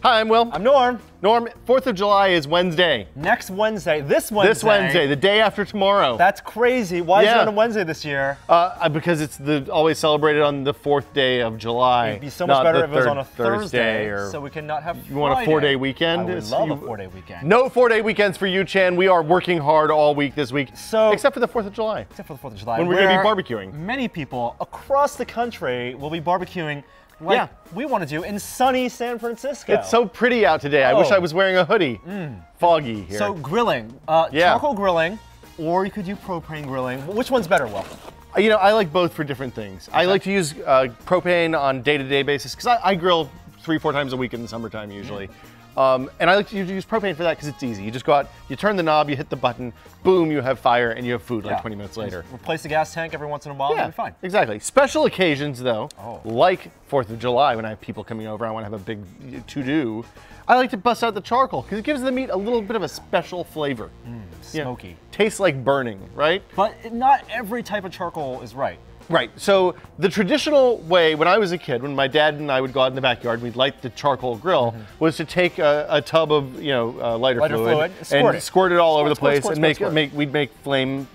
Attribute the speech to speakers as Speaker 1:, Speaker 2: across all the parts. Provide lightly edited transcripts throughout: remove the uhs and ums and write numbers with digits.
Speaker 1: Hi, I'm Will.
Speaker 2: I'm Norm.
Speaker 1: Norm, 4th of July is Wednesday.
Speaker 2: Next Wednesday, this Wednesday.
Speaker 1: This Wednesday, the day after tomorrow.
Speaker 2: That's crazy. Why is it on a Wednesday this year?
Speaker 1: Because it's always celebrated on the 4th day of July.
Speaker 2: It'd be so much better if it was on a
Speaker 1: Thursday. Or
Speaker 2: so we can not have
Speaker 1: You want a 4-day weekend?
Speaker 2: I would love a 4-day weekend.
Speaker 1: No 4-day weekends for you, Chan. We are working hard all week this week, except for the 4th of July.
Speaker 2: Except for the 4th of July.
Speaker 1: When we're going to be barbecuing.
Speaker 2: Many people across the country will be barbecuing like we want to do in sunny San Francisco.
Speaker 1: It's so pretty out today. I wish I was wearing a hoodie. Foggy here.
Speaker 2: So grilling, charcoal grilling, or you could do propane grilling. Which one's better, Will?
Speaker 1: You know, I like both for different things. I like to use propane on day-to-day basis because I grill 3-4 times a week in the summertime usually. And I like to use propane for that because it's easy. You just go out, you turn the knob, you hit the button, boom, you have fire and you have food like 20 minutes later.
Speaker 2: Just replace the gas tank every once in a while, you'll be fine.
Speaker 1: Exactly. Special occasions though, like 4th of July when I have people coming over, I want to have a big to-do, I like to bust out the charcoal because it gives the meat a little bit of a special flavor.
Speaker 2: Smoky.
Speaker 1: You know, tastes like burning, right?
Speaker 2: But not every type of charcoal is right.
Speaker 1: Right, so the traditional way, when I was a kid, when my dad and I would go out in the backyard, we'd light the charcoal grill, was to take a tub of, lighter fluid and squirt it all over the place, and we'd make flame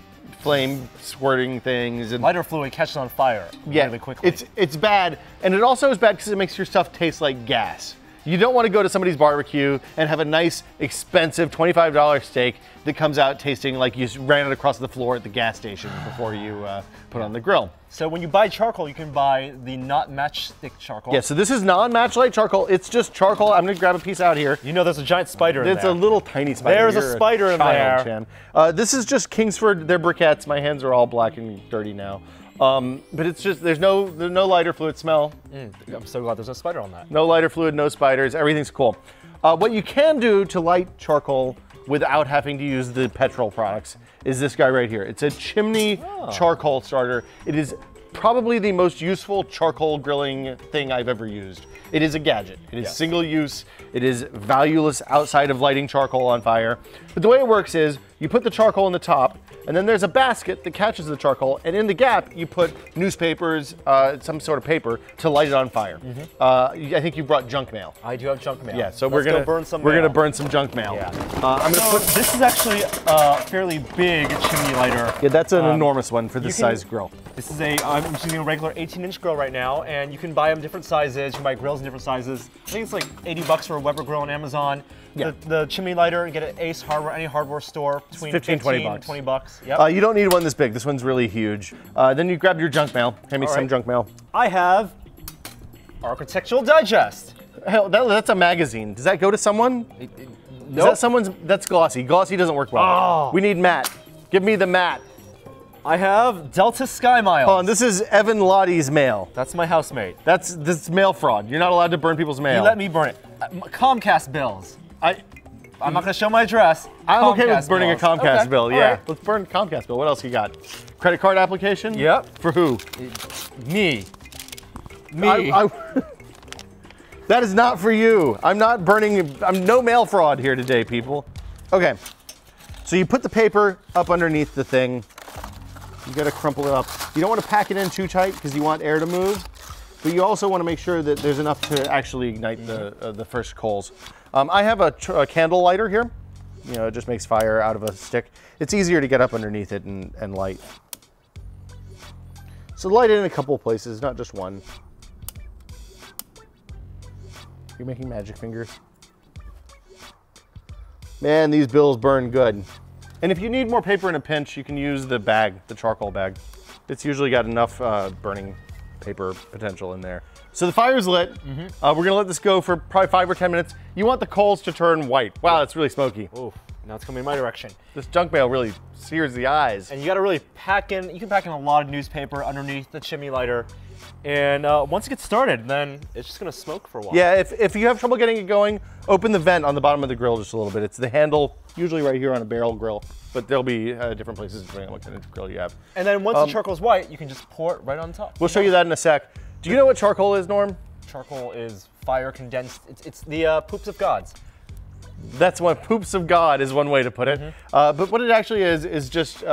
Speaker 1: squirting things. And
Speaker 2: lighter fluid catches on fire really quickly.
Speaker 1: It's bad, and it also is bad because it makes your stuff taste like gas. You don't want to go to somebody's barbecue and have a nice, expensive $25 steak that comes out tasting like you ran it across the floor at the gas station before you put it on the grill.
Speaker 2: So when you buy charcoal, you can buy the not matchstick charcoal.
Speaker 1: Yeah, so this is non-match light charcoal. It's just charcoal. I'm going to grab a piece out here.
Speaker 2: You know there's a giant spider in there.
Speaker 1: It's a little tiny spider.
Speaker 2: There's a spider in there.
Speaker 1: Chan. This is just Kingsford. They're briquettes. My hands are all black and dirty now. But it's just, there's no lighter fluid smell.
Speaker 2: I'm so glad there's no spider on that.
Speaker 1: No lighter fluid, no spiders, everything's cool. What you can do to light charcoal without having to use the petrol products is this guy right here. It's a chimney charcoal starter. It is probably the most useful charcoal grilling thing I've ever used. It is a gadget. It is single use. It is valueless outside of lighting charcoal on fire. But the way it works is you put the charcoal in the top, and then there's a basket that catches the charcoal, and in the gap you put newspapers, some sort of paper to light it on fire. I think you brought junk mail.
Speaker 2: I do have junk mail.
Speaker 1: Yeah, so we're gonna burn some junk mail.
Speaker 2: Yeah. I'm gonna put. This is actually a fairly big chimney lighter.
Speaker 1: Yeah, that's an enormous one for this size grill.
Speaker 2: This is I'm using a regular 18-inch grill right now, and you can buy them different sizes. You can buy grills in different sizes. I think it's like 80 bucks for a Weber grill on Amazon. Yeah. The chimney lighter, you get it at Ace Hardware, any hardware store, between 15 and 20 bucks. Yep.
Speaker 1: You don't need one this big. This one's really huge. Then you grab your junk mail. Hand me some junk mail.
Speaker 2: I have Architectural Digest.
Speaker 1: Hell, that's a magazine. Does that go to someone? Is that someone's? That's glossy. Glossy doesn't work well. We need matte. Give me the matte.
Speaker 2: I have Delta Sky Miles.
Speaker 1: Oh, and this is Evan Lottie's mail.
Speaker 2: That's my housemate.
Speaker 1: This mail fraud. You're not allowed to burn people's mail.
Speaker 2: You let me burn it. Comcast bills. I'm not going to show my address.
Speaker 1: I'm okay with burning a Comcast bill. Yeah, let's burn Comcast bill. What else you got? Credit card application?
Speaker 2: Yep.
Speaker 1: For who?
Speaker 2: Me.
Speaker 1: That is not for you. I'm not burning. I'm no mail fraud here today, people. Okay. So you put the paper up underneath the thing. You got to crumple it up. You don't want to pack it in too tight because you want air to move. But you also want to make sure that there's enough to actually ignite the first coals. I have a candle lighter here. You know, it just makes fire out of a stick. It's easier to get up underneath it and light. So light it in a couple of places, not just one. You're making magic fingers. Man, these bills burn good. And if you need more paper in a pinch, you can use the bag, the charcoal bag. It's usually got enough burning paper potential in there. So the fire's lit. We're gonna let this go for probably 5 or 10 minutes. You want the coals to turn white. Wow, that's really smoky.
Speaker 2: Ooh, now it's coming in my direction.
Speaker 1: This junk mail really sears the eyes.
Speaker 2: And you gotta really pack in, you can pack in a lot of newspaper underneath the chimney lighter. And once it gets started, then it's just gonna smoke for a while.
Speaker 1: Yeah, if you have trouble getting it going, open the vent on the bottom of the grill just a little bit. It's the handle, usually right here on a barrel grill, but there'll be different places depending on what kind of grill you have.
Speaker 2: And then once the charcoal's white, you can just pour it right on top.
Speaker 1: We'll show you that in a sec. Do you know what charcoal is, Norm?
Speaker 2: Charcoal is fire condensed. It's the poops of gods.
Speaker 1: That's what poops of God is one way to put it. But what it actually is just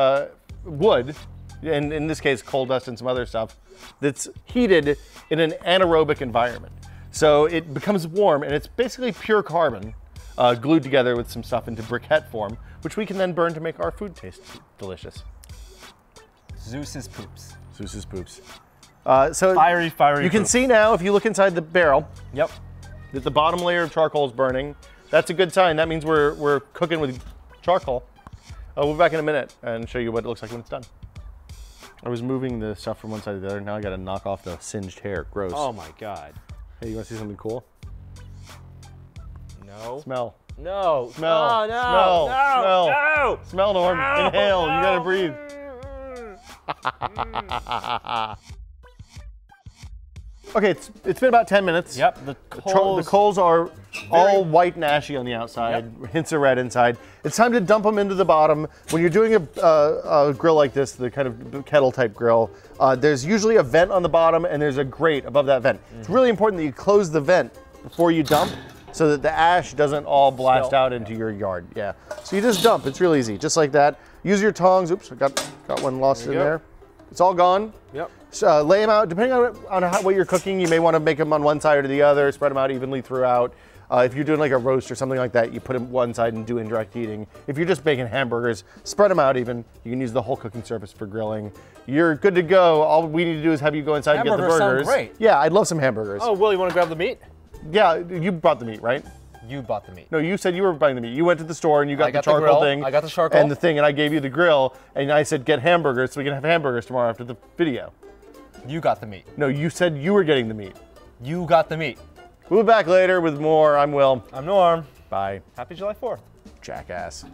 Speaker 1: wood, and in this case coal dust and some other stuff, that's heated in an anaerobic environment. So it becomes warm, and it's basically pure carbon glued together with some stuff into briquette form, which we can then burn to make our food taste delicious.
Speaker 2: Zeus's poops.
Speaker 1: Zeus's poops. So
Speaker 2: Fiery
Speaker 1: you can
Speaker 2: poops.
Speaker 1: see now, if you look inside the barrel,
Speaker 2: Yep.
Speaker 1: that the bottom layer of charcoal is burning. That's a good sign. That means we're cooking with charcoal. We'll be back in a minute and show you what it looks like when it's done. I was moving the stuff from one side to the other. Now I got to knock off the singed hair. Gross.
Speaker 2: Oh my God.
Speaker 1: Hey, you want to see something cool?
Speaker 2: No.
Speaker 1: Smell.
Speaker 2: No.
Speaker 1: Smell.
Speaker 2: Oh, no.
Speaker 1: Smell.
Speaker 2: No.
Speaker 1: Smell.
Speaker 2: No.
Speaker 1: Smell, Norm.
Speaker 2: No.
Speaker 1: Inhale.
Speaker 2: No.
Speaker 1: You got to breathe. Okay, it's been about 10 minutes.
Speaker 2: Yep.
Speaker 1: The coals are all white and ashy on the outside, hints of red inside. It's time to dump them into the bottom. When you're doing a grill like this, the kind of kettle type grill, there's usually a vent on the bottom and there's a grate above that vent. It's really important that you close the vent before you dump so that the ash doesn't all blast out into your yard. Yeah. So you just dump. It's real easy, just like that. Use your tongs. Oops, I got one lost in there. It's all gone.
Speaker 2: Yep.
Speaker 1: So, lay them out, depending on what you're cooking, you may want to make them on one side or the other, spread them out evenly throughout. If you're doing like a roast or something like that, you put them one side and do indirect heating. If you're just baking hamburgers, spread them out even. You can use the whole cooking surface for grilling. You're good to go. All we need to do is have you go inside and get the burgers.
Speaker 2: Hamburgers sound great.
Speaker 1: Yeah, I'd love some hamburgers.
Speaker 2: Oh, Will, you want to grab the meat?
Speaker 1: Yeah, you bought the meat, right?
Speaker 2: You bought the meat.
Speaker 1: No, you said you were buying the meat. You went to the store and you got the charcoal
Speaker 2: grill.
Speaker 1: thing.
Speaker 2: I got the charcoal.
Speaker 1: And the thing, and I gave you the grill, and I said, get hamburgers so we can have hamburgers tomorrow after the video.
Speaker 2: You got the meat.
Speaker 1: No, you said you were getting the meat.
Speaker 2: You got the meat.
Speaker 1: We'll be back later with more. I'm Will.
Speaker 2: I'm Norm.
Speaker 1: Bye.
Speaker 2: Happy July 4th.
Speaker 1: Jackass.